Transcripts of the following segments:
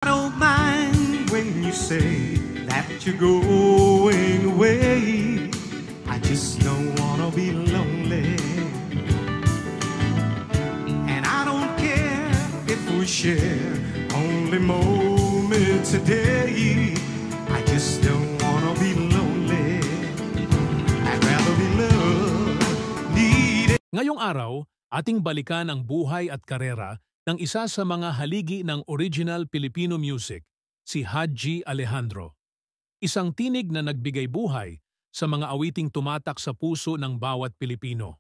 I don't mind when you say that you're going away. I just don't wanna be lonely. And I don't care if we share only moments a day. I just don't wanna be lonely. I'd rather be loved, needed. Ngayong araw, ating balikan ang buhay at karera ng isa sa mga haligi ng original Filipino music, si Hadji Alejandro. Isang tinig na nagbigay buhay sa mga awiting tumatak sa puso ng bawat Pilipino.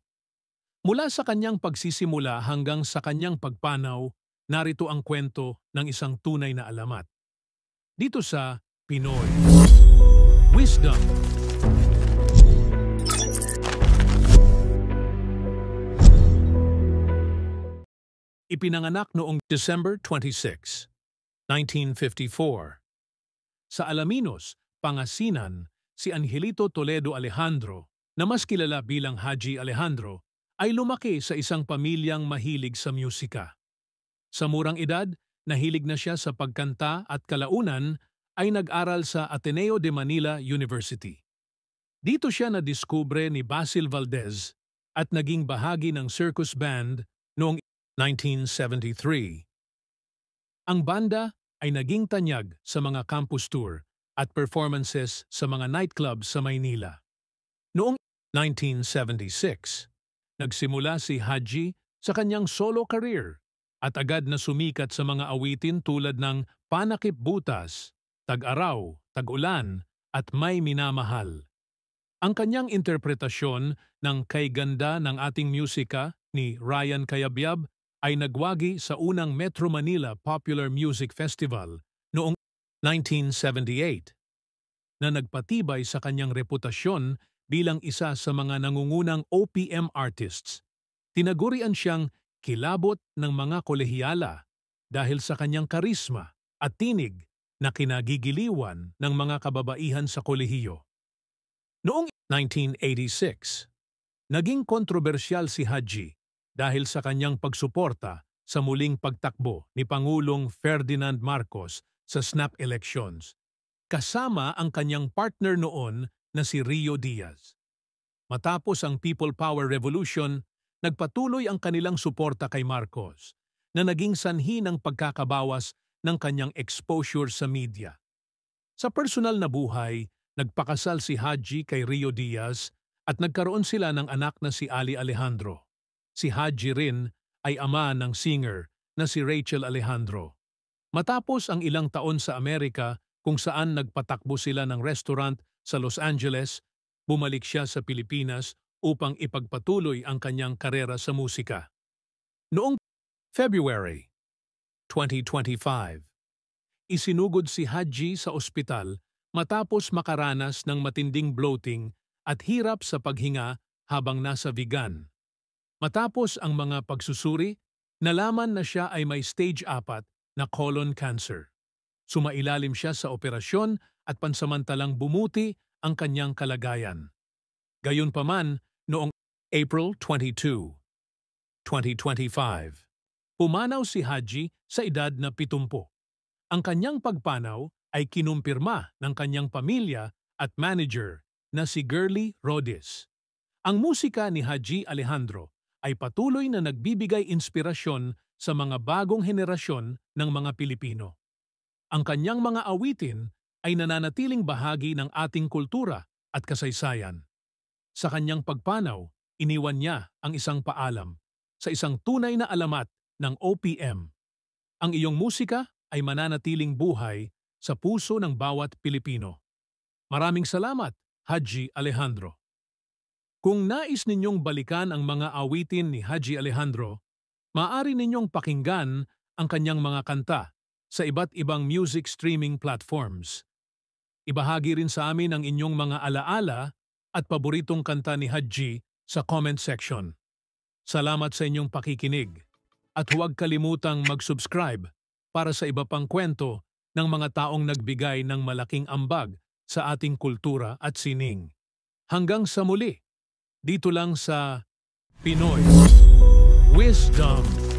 Mula sa kanyang pagsisimula hanggang sa kanyang pagpanaw, narito ang kwento ng isang tunay na alamat. Dito sa Pinoy Wisdom. Ipinanganak noong December 26, 1954. Sa Alaminos, Pangasinan, si Angelito Toledo Alejandro, na mas kilala bilang Hadji Alejandro, ay lumaki sa isang pamilyang mahilig sa musika. Sa murang edad, nahilig na siya sa pagkanta at kalaunan ay nag-aral sa Ateneo de Manila University. Dito siya nadiskubre ni Basil Valdez at naging bahagi ng circus band noong 1973. Ang banda ay naging tanyag sa mga campus tour at performances sa mga nightclubs sa Maynila. Noong 1976, nagsimula si Hadji sa kanyang solo career at agad na sumikat sa mga awitin tulad ng Panakip Butas, Tag-araw, Tag-ulan at May Minamahal. Ang kanyang interpretasyon ng Kay Ganda ng Ating Musika ni Ryan Cayabyab ay nagwagi sa unang Metro Manila Popular Music Festival noong 1978 na nagpatibay sa kanyang reputasyon bilang isa sa mga nangungunang OPM artists. Tinagurian siyang kilabot ng mga kolehiyala dahil sa kanyang karisma at tinig na kinagigiliwan ng mga kababaihan sa kolehiyo. Noong 1986, naging kontrobersyal si Hadji dahil sa kanyang pagsuporta sa muling pagtakbo ni Pangulong Ferdinand Marcos sa snap elections, kasama ang kanyang partner noon na si Rio Diaz. Matapos ang People Power Revolution, nagpatuloy ang kanilang suporta kay Marcos na naging sanhi ng pagkakabawas ng kanyang exposure sa media. Sa personal na buhay, nagpakasal si Hadji kay Rio Diaz at nagkaroon sila ng anak na si Ali Alejandro. Si Hadji rin ay ama ng singer na si Rachel Alejandro. Matapos ang ilang taon sa Amerika kung saan nagpatakbo sila ng restaurant sa Los Angeles, bumalik siya sa Pilipinas upang ipagpatuloy ang kanyang karera sa musika. Noong February 2025, isinugod si Hadji sa ospital matapos makaranas ng matinding bloating at hirap sa paghinga habang nasa Vigan. Matapos ang mga pagsusuri, nalaman na siya ay may stage 4 na colon cancer. Sumailalim siya sa operasyon at pansamantalang bumuti ang kanyang kalagayan. Gayunpaman, noong April 22, 2025, pumanaw si Hadji sa edad na 70. Ang kanyang pagpanaw ay kinumpirma ng kanyang pamilya at manager na si Girly Rodis. Ang musika ni Hadji Alejandro ay patuloy na nagbibigay inspirasyon sa mga bagong henerasyon ng mga Pilipino. Ang kanyang mga awitin ay nananatiling bahagi ng ating kultura at kasaysayan. Sa kanyang pagpanaw, iniwan niya ang isang paalam sa isang tunay na alamat ng OPM. Ang iyong musika ay mananatiling buhay sa puso ng bawat Pilipino. Maraming salamat, Hadji Alejandro. Kung nais ninyong balikan ang mga awitin ni Hadji Alejandro, maaari ninyong pakinggan ang kanyang mga kanta sa iba't ibang music streaming platforms. Ibahagi rin sa amin ang inyong mga alaala at paboritong kanta ni Hadji sa comment section. Salamat sa inyong pakikinig at huwag kalimutang mag-subscribe para sa iba pang kwento ng mga taong nagbigay ng malaking ambag sa ating kultura at sining. Hanggang sa muli! Dito lang sa Pinoy Wisdom.